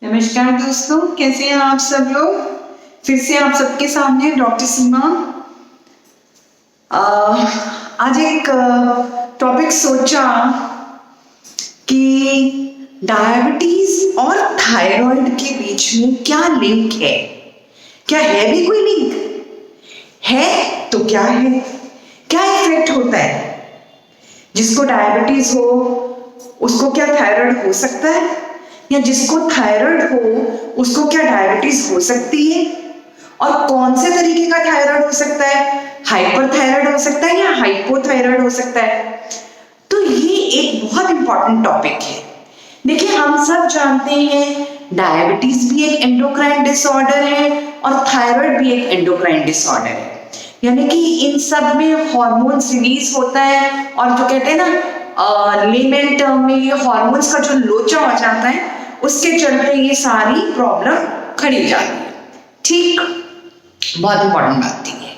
नमस्कार दोस्तों, कैसे हैं आप सब लोग। फिर से आप सबके सामने डॉक्टर सीमा। आज एक टॉपिक सोचा कि डायबिटीज और थायराइड के बीच में क्या लिंक है। क्या है भी कोई लिंक? है तो क्या है, क्या इफेक्ट होता है? जिसको डायबिटीज हो उसको क्या थायराइड हो सकता है, या जिसको थायराइड हो उसको क्या डायबिटीज हो सकती है? और कौन से तरीके का थायराइड हो सकता है? हाइपरथायराइड हो सकता है या हाइपोथायराइड हो सकता है? तो ये एक बहुत इंपॉर्टेंट टॉपिक है। देखिए, हम सब जानते हैं डायबिटीज भी एक एंडोक्राइन डिसऑर्डर है और थायराइड भी एक एंडोक्राइन डिसऑर्डर है। यानी कि इन सब में हॉर्मोन्स रिलीज होता है और जो कहते हैं ना लेमन टर्म में ये हॉर्मोन्स का जो लोचा हो जाता है उसके चलते ये सारी प्रॉब्लम खड़ी हो जाती है। ठीक, बहुत इंपॉर्टेंट बात थी ये।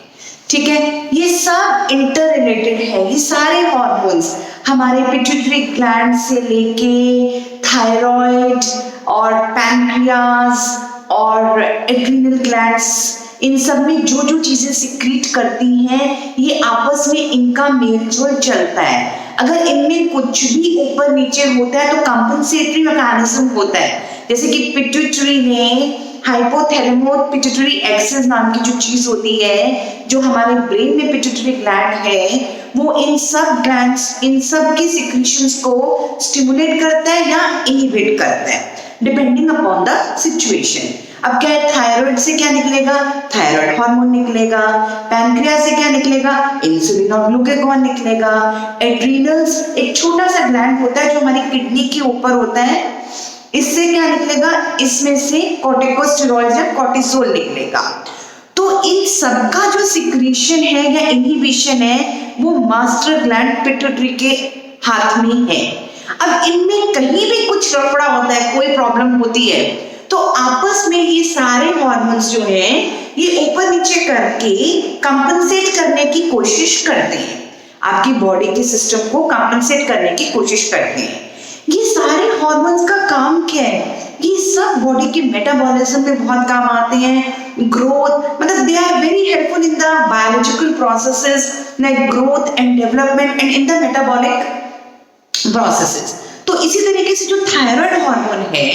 ठीक है, ये सब इंटर रिलेटेड है। ये सारे हॉर्मोन्स हमारे पिट्यूटरी ग्लैंड से लेके थायराइड और पैनक्रियाज और एड्रिनल ग्लैंड्स, इन सब में जो जो चीजें सिक्रीट करती हैं ये आपस में इनका मेलजोल चलता है। अगर इनमें कुछ भी ऊपर नीचे होता है तो कंपनसेटरी मैकेनिज्म होता है। जैसे कि पिट्यूटरी में हाइपोथैलेमो पिट्यूटरी एक्सिस नाम की जो चीज होती है, जो हमारे ब्रेन में पिट्यूटरी ग्लैंड है, वो इन सब ग्लैंड्स, इन सब की सिक्रीशंस को स्टिमुलेट करता है या इनहिबिट करता है डिपेंडिंग अपॉन द सिचुएशन। अब क्या है, थायराइड से क्या निकलेगा? थायराइड हार्मोन निकलेगा। पैनक्रियास से क्या निकलेगा? इंसुलिन और ग्लूकागॉन निकलेगा। एड्रिनल्स एक छोटा सा ग्लैंड होता है जो हमारी किडनी के ऊपर होता है, इससे क्या निकलेगा? इसमें से कॉर्टिकोस्टेरॉइड्स या कॉर्टिसोल निकलेगा। तो इन सबका जो सिक्रीशन है या इनहिबिशन है वो मास्टर ग्लैंड पिट्यूटरी के हाथ में है। अब इनमें कहीं भी कुछ रफड़ा होता है, कोई प्रॉब्लम होती है, तो आपस में ये सारे हॉर्मोन्स जो हैं ये ऊपर नीचे करके कंपनसेट करने की कोशिश करते हैं। आपकी बॉडी के सिस्टम को कंपनसेट करने की कोशिश करते हैं। ये सारे हॉर्मोन्स का काम क्या है? ये सब बॉडी के मेटाबॉलिज्म में बहुत काम आते हैं। ग्रोथ, मतलब they are very helpful in the biological processes like growth and development and in the metabolic processes. तो इसी तरीके से जो थायराइड हार्मोन है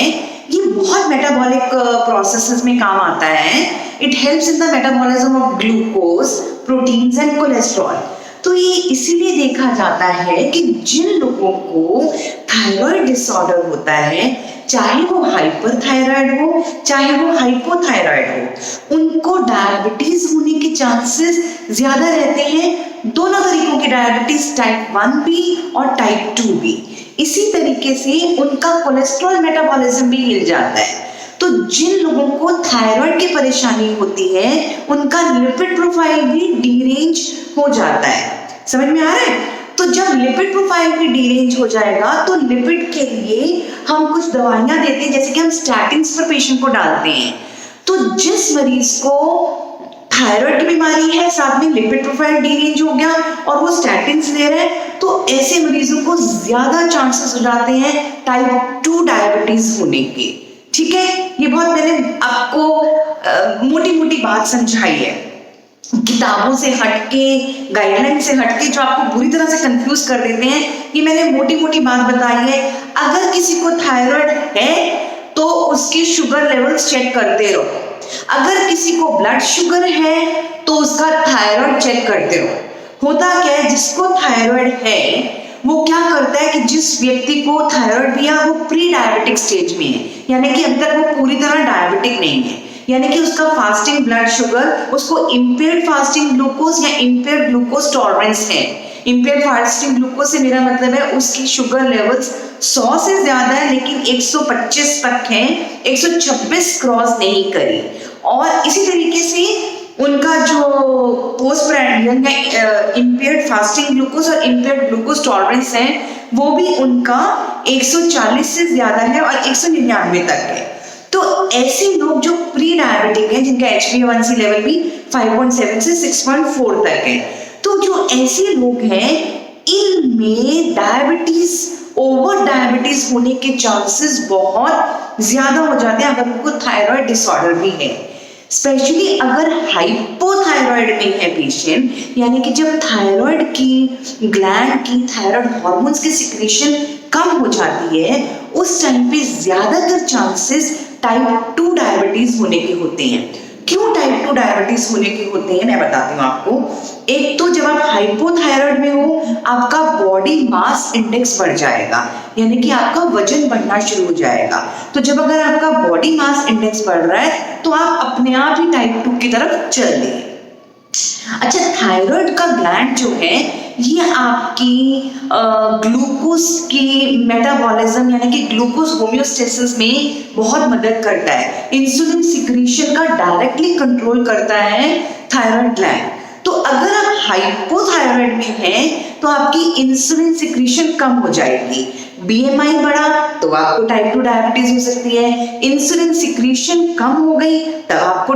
ये बहुत मेटाबॉलिक प्रोसेसेस में काम आता है। It helps in the metabolism of glucose, proteins and cholesterol. तो ये इसीलिए देखा जाता है कि जिन लोगों को थायराइड डिसऑर्डर होता है, चाहे वो हाइपरथायराइड हो चाहे वो हाइपोथायराइड हो, उनको डायबिटीज होने के चांसेस ज्यादा रहते हैं। दोनों तरीकों की डायबिटीज, टाइप 1 भी और टाइप 2 भी। इसी तरीके से उनका कोलेस्ट्रॉल मेटाबॉलिज्म भी हिल जाता है। तो जिन लोगों को थायराइड की परेशानी होती है उनका लिपिड प्रोफाइल भी डीरेंज हो जाता है। समझ में आ रहा है? तो जब लिपिड प्रोफाइल भी डीरेंज हो जाएगा तो लिपिड के लिए हम कुछ दवाइयां देते हैं, जैसे कि हम स्टैटिन्स पर पेशेंट को डालते हैं। तो जिस मरीज को थायराइड की बीमारी है, साथ में लिपिड प्रोफाइल डीरेंज हो गया और वो स्टैटिन्स ले रहे हैं, तो ऐसे मरीजों को ज्यादा चांसेस हो जाते हैं टाइप 2 डायबिटीज होने के। ठीक है, ये बहुत मैंने आपको मोटी मोटी बात समझाई है, किताबों से हटके, गाइडलाइन से हटके, जो आपको बुरी तरह से कंफ्यूज कर देते हैं। ये मैंने मोटी मोटी बात बताई है। अगर किसी को थायराइड है तो उसके शुगर लेवल्स चेक करते रहो। अगर किसी को ब्लड शुगर है तो उसका थायराइड चेक करते रहो। होता क्या है, जिसको थायराइड है वो क्या करता है कि जिस व्यक्ति को थायराइड भी है वो प्री डायबिटिक स्टेज में है, यानी कि अब तक वो पूरी तरह डायबिटिक नहीं है, यानी कि उसका फास्टिंग ब्लड शुगर, उसको इम्पेयर्ड फास्टिंग ग्लूकोज या इम्पेयर्ड ग्लूकोज टॉलरेंस है। इम्पेयर्ड फास्टिंग ग्लूकोज से मेरा मतलब है उसकी शुगर लेवल्स 100 से ज्यादा है लेकिन 125 तक है, 126 क्रॉस नहीं करी। और इसी तरीके से उनका जो पोस्ट प्रांडियल या इम्पेयर्ड फास्टिंग ग्लूकोज और इम्पेयर्ड ग्लूकोज टॉलरेंस है वो भी उनका 140 से ज्यादा है और 199 तक है। तो ऐसे लोग जो प्री डायबिटिक है, जिनका HbA1c लेवल भी 5.7 से 6.4 तक है, तो जो ऐसे लोग हैं इनमें डायबिटीज ओवर डायबिटीज होने के चांसेस बहुत ज्यादा हो जाते हैं अगर उनको थायराइड डिसऑर्डर भी है। स्पेशली अगर हाइपोथायराइड में है पेशेंट, यानी कि जब थायराइड की ग्लैंड की थायराइड हार्मोन्स की सिक्रीशन कम हो जाती है, उस टाइम पे ज्यादातर चांसेस टाइप 2 डायबिटीज होने के होते हैं। क्यों टाइप 2 डायबिटीज होने के होते हैं मैं बताती हूँ आपको। एक तो जब आप हाइपोथायराइड में हो, आपका बॉडी मास इंडेक्स बढ़ जाएगा, यानी कि आपका वजन बढ़ना शुरू हो जाएगा। तो जब अगर आपका बॉडी मास इंडेक्स बढ़ रहा है तो आप अपने आप ही टाइप 2 की तरफ चल दिए। अच्छा, थायराइड का ग्लैंड जो है ये आपकी ग्लूकोज की मेटाबॉलिज्म यानी कि ग्लूकोज होमियोस्टेसिस में बहुत मदद करता है। इंसुलिन सिक्रीशन का डायरेक्टली कंट्रोल करता है थायराइड ग्लैंड। तो अगर आप हाइपोथायराइड में हैं तो आपकी इंसुलिन सिक्रीशन कम हो जाएगी। बीएमआई बढ़ा तो आपको टाइप 2 डायबिटीज हो सकती है। इंसुलिन सिक्रीशन कम हो गई तब आपको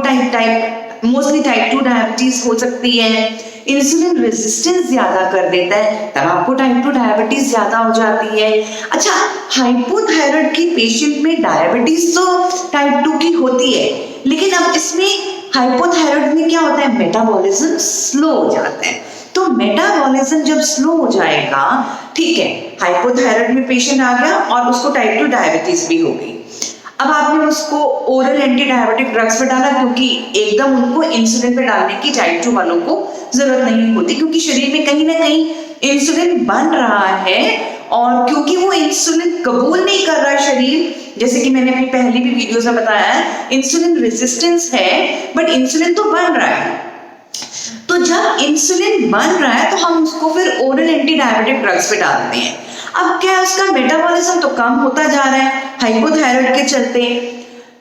मोस्टली टाइप 2 डायबिटीज हो सकती है। इंसुलिन रेजिस्टेंस ज्यादा कर देता है तब आपको टाइप 2 डायबिटीज ज्यादा हो जाती है। अच्छा, हाइपोथायराइड की पेशेंट में डायबिटीज तो टाइप 2 की होती है, लेकिन अब इसमें हाइपोथायराइड में क्या होता है, मेटाबॉलिज्म स्लो हो जाता है। तो मेटाबॉलिज्म जब स्लो हो जाएगा, ठीक है, हाइपोथायराइड में पेशेंट आ गया और उसको टाइप 2 डायबिटीज भी हो गई। अब आपने उसको ओरल एंटी डायबिटिक ड्रग्स पे डाला, क्योंकि एकदम उनको इंसुलिन पे डालने की टाइप 2 वालों को जरूरत नहीं होती, क्योंकि शरीर में कहीं ना कहीं इंसुलिन बन रहा है और क्योंकि वो इंसुलिन कबूल नहीं कर रहा शरीर, जैसे कि मैंने अपनी पहली भी वीडियोस में बताया है, इंसुलिन रेजिस्टेंस है बट इंसुलिन तो बन रहा है। तो जब इंसुलिन बन रहा है तो हम उसको फिर ओरल एंटी डायबिटिक ड्रग्स पे डालते हैं। अब क्या है, उसका मेटाबॉलिज्म तो कम होता जा रहा है हाइपोथायराइड के चलते।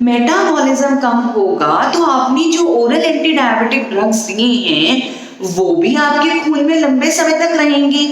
मेटाबॉलिज्म कम होगा तो आपने जो ओरल एंटी डायबिटिक ड्रग्स दिए हैं वो भी आपके खून में लंबे समय तक रहेंगे।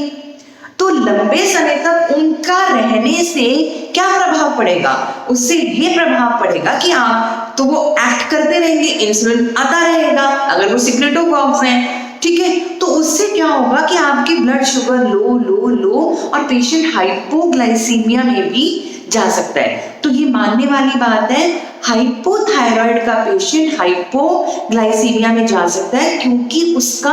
तो लंबे समय तक उनका रहने से क्या प्रभाव पड़ेगा, उससे ये प्रभाव पड़ेगा कि आप तो वो एक्ट करते रहेंगे, इंसुलिन आता रहेगा अगर वो सिक्रेटोकॉक्स हैं, ठीक है। तो उससे क्या होगा कि आपकी ब्लड शुगर लो लो लो और पेशेंट हाइपोग्लाइसीमिया में भी जा सकता है। तो ये मानने वाली बात है, हाइपोथायराइड का पेशेंट हाइपोग्लाइसीमिया में जा सकता है क्योंकि उसका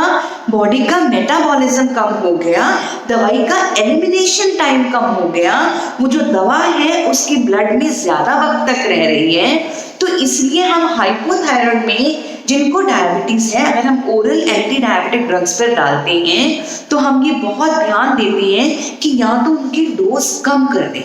बॉडी का मेटाबॉलिज्म कम हो गया, दवाई का एलिमिनेशन टाइम कम हो गया, वो जो दवा है उसकी ब्लड में ज्यादा वक्त तक रह रही है। तो इसलिए हम हाइपोथायराइड में जिनको डायबिटीज है, अगर हम ओरल एंटी डायबिटिक ड्रग्स पर डालते हैं तो हम ये बहुत ध्यान देते हैं कि या तो उनकी डोज कम कर दें,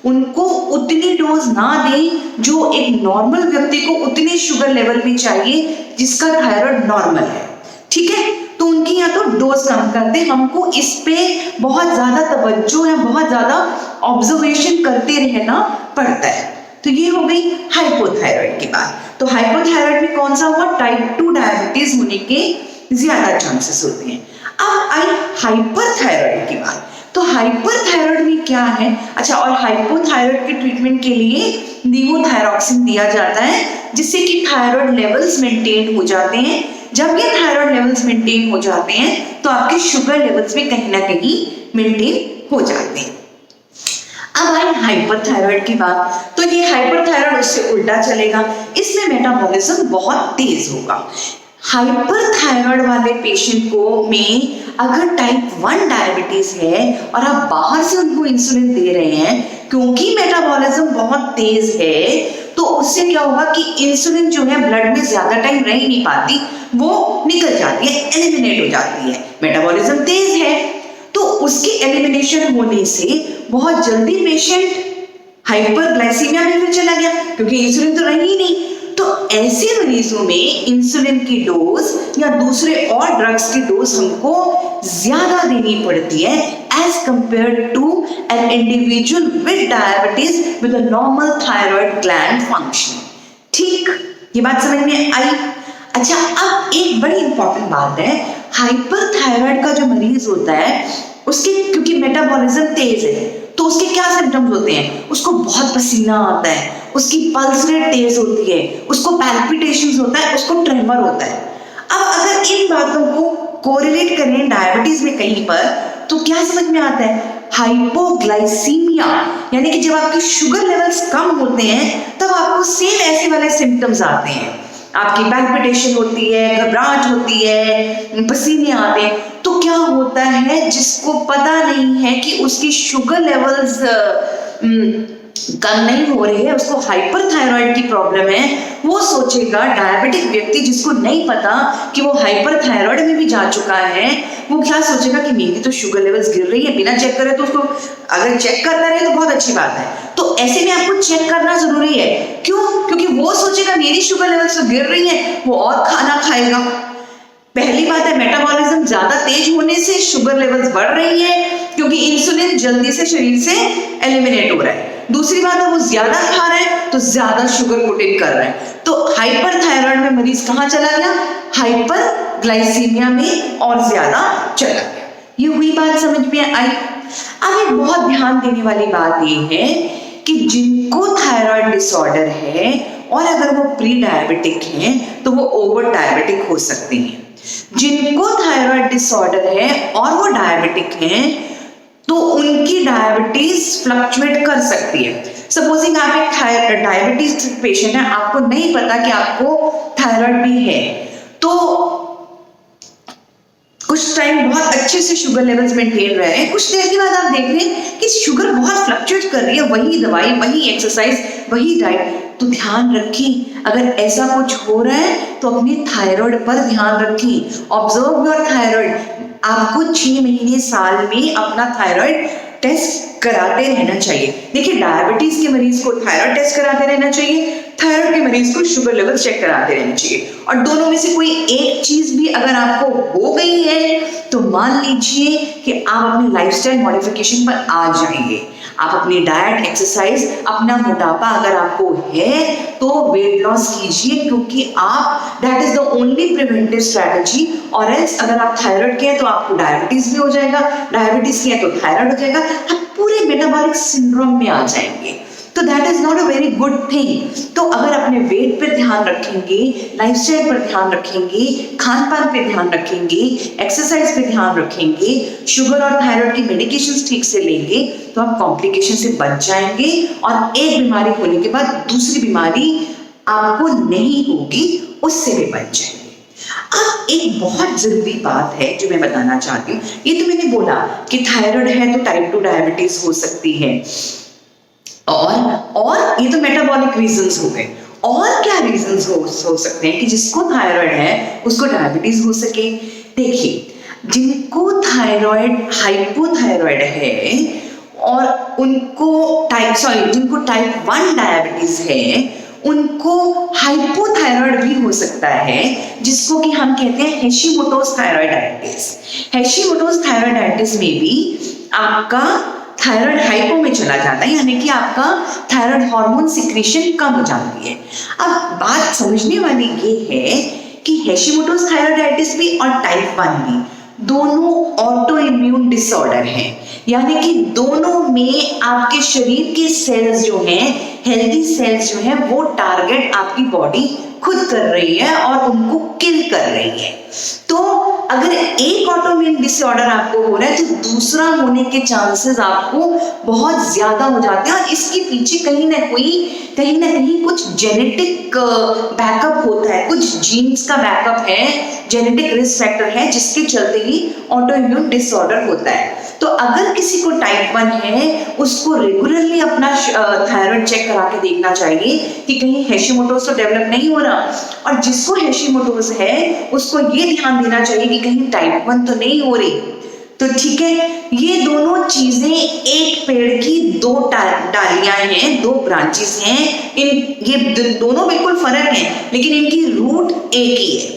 उनको उतनी डोज ना दें जो एक नॉर्मल व्यक्ति को उतनी शुगर लेवल में चाहिए जिसका थायराइड नॉर्मल है, ठीक है। तो उनकी या तो डोज कम कर दें, हमको इस पे बहुत ज्यादा तवज्जो या बहुत ज्यादा ऑब्जर्वेशन करते रहना पड़ता है। तो ये हो गई हाइपोथायराइड की बात। तो हाइपोथायराइड में कौन सा हुआ, टाइप 2 डायबिटीज होने के ज्यादा चांसेस होते हैं। अब आई हाइपरथायराइड की बात। तो हाइपरथायराइड में क्या है, अच्छा, और हाइपोथायराइड के ट्रीटमेंट के लिए लीवोथायरॉक्सिन दिया जाता है जिससे कि थायराइड लेवल्स मेंटेन हो जाते हैं। जब ये थायराइड लेवल्स मेंटेन हो जाते हैं तो आपके शुगर लेवल्स भी कहीं ना कहीं मेंटेन हो जाते हैं। अब आई हाइपरथायराइड की बात। तो ये हाइपरथायराइड उससे उल्टा चलेगा, इसमें मेटाबॉलिज्म बहुत तेज होगा। हाइपरथायराइड वाले पेशेंट को में अगर टाइप 1 डायबिटीज है और आप बाहर से उनको इंसुलिन दे रहे हैं, क्योंकि मेटाबॉलिज्म बहुत तेज है तो उससे क्या होगा कि इंसुलिन जो है ब्लड में ज्यादा टाइम रह ही नहीं पाती, वो निकल जाती है, एलिमिनेट हो जाती है। मेटाबॉलिज्म तेज है तो उसकी एलिमिनेशन होने से बहुत जल्दी पेशेंट हाइपरग्लाइसीमिया में फिर चला गया क्योंकि इंसुलिन तो रही ही नहीं। तो ऐसे मरीजों में इंसुलिन की डोज या दूसरे और ड्रग्स की डोज हमको ज्यादा देनी पड़ती है as compared to an individual with diabetes with a normal thyroid gland function. ठीक, ये बात समझ में आई। अच्छा, अब एक बड़ी इंपॉर्टेंट बात है, हाइपरथायराइड का जो मरीज होता है उसके क्योंकि मेटाबॉलिज्म तेज है तो उसके क्या सिम्टम्स होते हैं, उसको बहुत पसीना आता है, उसकी पल्स रेट तेज होती है, उसको पैल्पिटेशंस होता है, उसको ट्रेमर होता है। अब अगर इन बातों को कोरिलेट करें डायबिटीज में कहीं पर तो क्या समझ में आता है, हाइपोग्लाइसीमिया, यानी कि जब आपके शुगर लेवल्स कम होते हैं तब आपको सेम ऐसे वाले सिम्टम्स आते हैं, आपकी पैल्पिटेशन होती है, घबराहट होती है, पसीने आते हैं। तो क्या होता है, जिसको पता नहीं है कि उसकी शुगर लेवल्स कम नहीं हो रही है, उसको हाइपरथायरॉइड की प्रॉब्लम है, वो सोचेगा, डायबिटिक व्यक्ति जिसको नहीं पता कि वो हाइपरथायरॉइड में भी जा चुका है, वो क्या सोचेगा कि मेरी तो शुगर लेवल्स गिर रही है, बिना चेक करे तो उसको, अगर चेक करता रहे तो बहुत अच्छी बात है। तो ऐसे में आपको चेक करना जरूरी है। क्यों? क्योंकि वो सोचेगा मेरी शुगर लेवल्स तो गिर रही है, वो और खाना खाएगा। पहली बात है, मेटाबॉलिज्म ज्यादा तेज होने से शुगर लेवल्स बढ़ रही है, क्योंकि इंसुलिन जल्दी से शरीर से एलिमिनेट हो रहा है। दूसरी बात है, वो ज्यादा खा रहा है तो ज्यादा शुगर पुट इन कर रहा है। तो हाइपरथायरॉइड में मरीज कहां चला गया? हाइपरग्लाइसीमिया में और ज्यादा चला गया। ये हुई बात समझ में आई। अब एक बहुत ध्यान देने वाली बात ये है कि जिनको थायराइड डिसऑर्डर है और अगर वो प्री डायबिटिक हैं तो वो ओवर डायबिटिक हो सकते हैं। जिनको थायराइड डिसऑर्डर है और वो डायबिटिक हैं तो उनकी डायबिटीज फ्लक्चुएट कर सकती है। सपोजिंग आप एक डायबिटीज पेशेंट है, आपको नहीं पता कि आपको थायराइड भी है, तो कुछ टाइम बहुत अच्छे से शुगर लेवल्स मेंटेन रहे हैं, कुछ देर के बाद आप देख रहे हैं कि शुगर बहुत फ्लक्चुएट कर रही है, वही दवाई, वही एक्सरसाइज, वही डाइट। तो ध्यान रखें, अगर ऐसा कुछ हो रहा है तो अपने थायराइड पर ध्यान रखें। Observe your thyroid. आपको 6 महीने साल में अपना थायराइड टेस्ट कराते रहना चाहिए। देखिए, डायबिटीज के मरीज को थायराइड टेस्ट कराते रहना चाहिए, थायराइड के मरीज को शुगर लेवल चेक कराते रहना चाहिए। और दोनों में से कोई एक चीज भी अगर आपको हो गई है तो मान लीजिए कि आप अपने लाइफस्टाइल मॉडिफिकेशन पर आ जाएंगे। आप अपनी डाइट, एक्सरसाइज, अपना मोटापा अगर आपको है तो वेट लॉस कीजिए, क्योंकि आप, that is the only preventive strategy. और एल्स अगर आप थायराइड के हैं तो आपको डायबिटीज भी हो जाएगा, डायबिटीज के हैं तो थायराइड हो जाएगा, आप पूरे मेटाबॉलिक सिंड्रोम में आ जाएंगे। तो that is not a very good thing. तो अगर अपने वेट पर ध्यान रखेंगे, लाइफस्टाइल पर ध्यान रखेंगे, खान पान पे ध्यान रखेंगे, एक्सरसाइज पे ध्यान रखेंगे, शुगर और थायराइड की मेडिकेशंस ठीक से लेंगे तो आप कॉम्प्लिकेशन से बच जाएंगे और एक बीमारी होने के बाद दूसरी बीमारी आपको नहीं होगी, उससे भी बच जाएंगे। अब एक बहुत जरूरी बात है जो मैं बताना चाहती हूँ। ये तो मैंने बोला कि थायराइड है तो टाइप 2 डायबिटीज हो सकती है, और ये तो मेटाबॉलिक रीजंस हो गए। और क्या रीजंस हो सकते हैं कि जिसको थायराइड है उसको डायबिटीज हो सके? देखिए, जिनको थायराइड हाइपोथायराइड है और उनको जिनको टाइप 1 डायबिटीज है उनको हाइपोथायराइड भी हो सकता है, जिसको कि हम कहते हैं हेशिमोटोस थायराइडाइटिस। हेशिमोटोस थायराइडाइटिस में भी आपका थायराइड हाइपो में चला जाता है, यानी कि आपका थायराइड हार्मोन सिक्रीशन कम हो जाती है। अब बात समझने वाली ये है कि हेशिमोटोस थायराइडाइटिस भी और टाइप 1 भी दोनों ऑटो इम्यून डिसऑर्डर हैं, यानी कि दोनों में आपके शरीर के सेल्स जो हैं, हेल्दी सेल्स जो हैं, वो टारगेट आपकी बॉडी खुद कर रही है और उनको किल कर रही है। तो अगर एक ऑटोइम्यून डिसऑर्डर आपको हो रहा है तो दूसरा होने के चांसेस आपको बहुत ज्यादा हो जाते हैं, और इसके पीछे कहीं ना कहीं कुछ जेनेटिक बैकअप होता है, कुछ जीन्स का बैकअप है, जेनेटिक रिस्क फैक्टर है, जिसके चलते ही ऑटोइम्यून डिसऑर्डर होता है। तो अगर किसी को टाइप 1 है उसको रेगुलरली अपना थायराइड चेक करा के देखना चाहिए कि कहीं हेशिमोटोस तो डेवलप नहीं हो रहा, और जिसको हेशिमोटोस है उसको ये ध्यान देना चाहिए कि कहीं टाइप 1 तो नहीं हो रही। तो ठीक है, ये दोनों चीजें एक पेड़ की दो डालियां हैं, दो ब्रांचेस हैं। ये दोनों बिल्कुल फर्क हैं, लेकिन इनकी रूट एक ही है।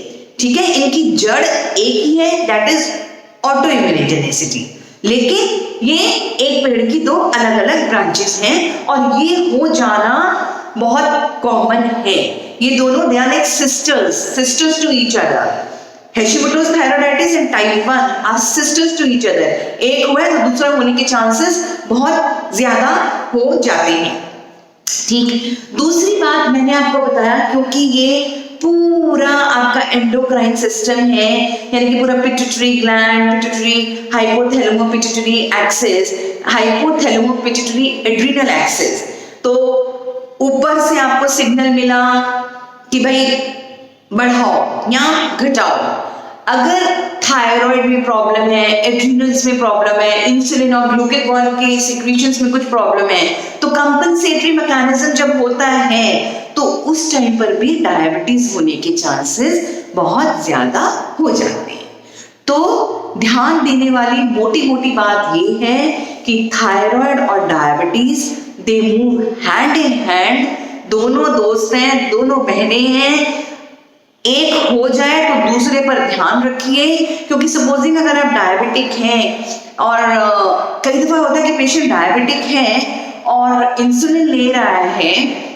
ठीक है, इनकी जड़ एक ही है, दैट इज ऑटो इम्यूनिजेनिसिटी, लेकिन ये एक पेड़ की दो अलग अलग ब्रांचेस हैं और ये हो जाना बहुत कॉमन है। ये दोनों they are like sisters to each other. Hashimoto's thyroiditis and type 1 are sisters to each other. एक हुआ तो दूसरा होने के चांसेस बहुत ज्यादा हो जाते हैं। ठीक, दूसरी बात मैंने आपको बताया, क्योंकि ये पूरा आपका एंडोक्राइन सिस्टम है, यानी कि पूरा pituitary gland, pituitary hypothalamo pituitary axis, hypothalamo pituitary adrenal axis. तो ऊपर से आपको सिग्नल मिला कि भाई बढ़ाओ या घटाओ। अगर थायराइड में प्रॉब्लम है, एड्रिनल्स में प्रॉब्लम है, इंसुलिन और ग्लूकागॉन के सिक्रीशंस में कुछ प्रॉब्लम है, तो कंपनसेटरी मैकेनिज्म जब होता है तो उस टाइम पर भी डायबिटीज होने के चांसेस बहुत ज्यादा हो जाते हैं। तो ध्यान देने वाली मोटी मोटी बात ये है कि थायराइड और diabetes they move hand in hand, दोनों दोस्त हैं, दोनों बहनें हैं। एक हो जाए तो दूसरे पर ध्यान रखिए, क्योंकि सपोजिंग अगर आप डायबिटिक हैं और कई दफा होता है कि पेशेंट डायबिटिक है और इंसुलिन ले रहा है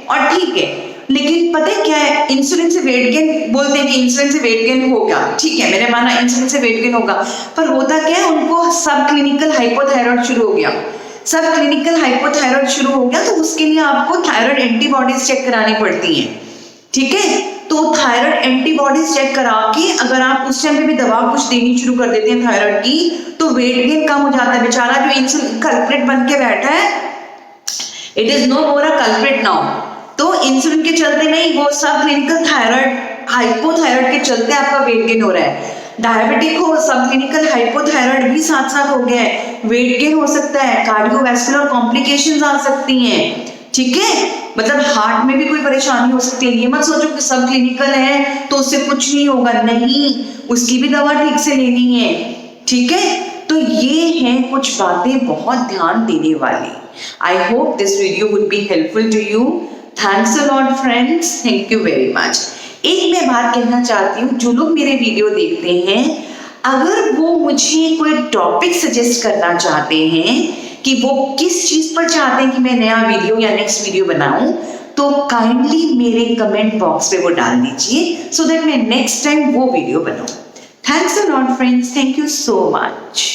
और ठीक है, लेकिन पता है क्या है, इंसुलिन से वेट गेन बोलते हैं कि इंसुलिन से वेट गेन हो गया, ठीक है मैंने माना इंसुलिन से वेट गेन होगा, पर होता क्या है उनको सब क्लिनिकल हाइपोथायराइड शुरू हो गया। सब क्लिनिकल हाइपोथायराइड शुरू हो गया तो उसके लिए आपको थायराइड एंटीबॉडीज चेक करानी पड़ती हैं, ठीक है। तो थायराइड एंटीबॉडीज चेक करा के अगर आप उस टाइम पे भी दवा कुछ देनी शुरू कर देते हैं थायराइड की, तो वेट गेन कम हो जाता है। बेचारा जो इंसुलिन कल्प्रिट बन के बैठा है, it is no more a culprit now. तो इंसुलिन के चलते नहीं, वो सब क्लिनिकल थायराइड हाइपोथायराइड के चलते आपका वेट गेन हो रहा है। डायबिटिक हो, सब क्लिनिकल हाइपोथायराइड भी साथ साथ हो गया है, वेट गेन हो सकता है, कार्डियोवैस्कुलर कॉम्प्लिकेशंस आ सकती हैं, ठीक है। मतलब हार्ट में भी कोई परेशानी हो सकती है। ये मत सोचो कि सब क्लिनिकल है तो उससे कुछ नहीं होगा, नहीं, उसकी भी दवा ठीक से लेनी है, ठीक है। तो ये हैं कुछ बातें बहुत ध्यान देने वाली। I hope this video would be helpful to you. Thanks a lot friends, thank you very much. एक मैं बात कहना चाहती हूँ, जो लोग मेरे वीडियो देखते हैं, अगर वो मुझे कोई टॉपिक सजेस्ट करना चाहते हैं कि वो किस चीज पर चाहते हैं कि मैं नया वीडियो या नेक्स्ट वीडियो बनाऊं, तो काइंडली मेरे कमेंट बॉक्स पे वो डाल दीजिए सो दैट मैं नेक्स्ट टाइम वो वीडियो बनाऊं। Thanks a lot friends, thank you so much.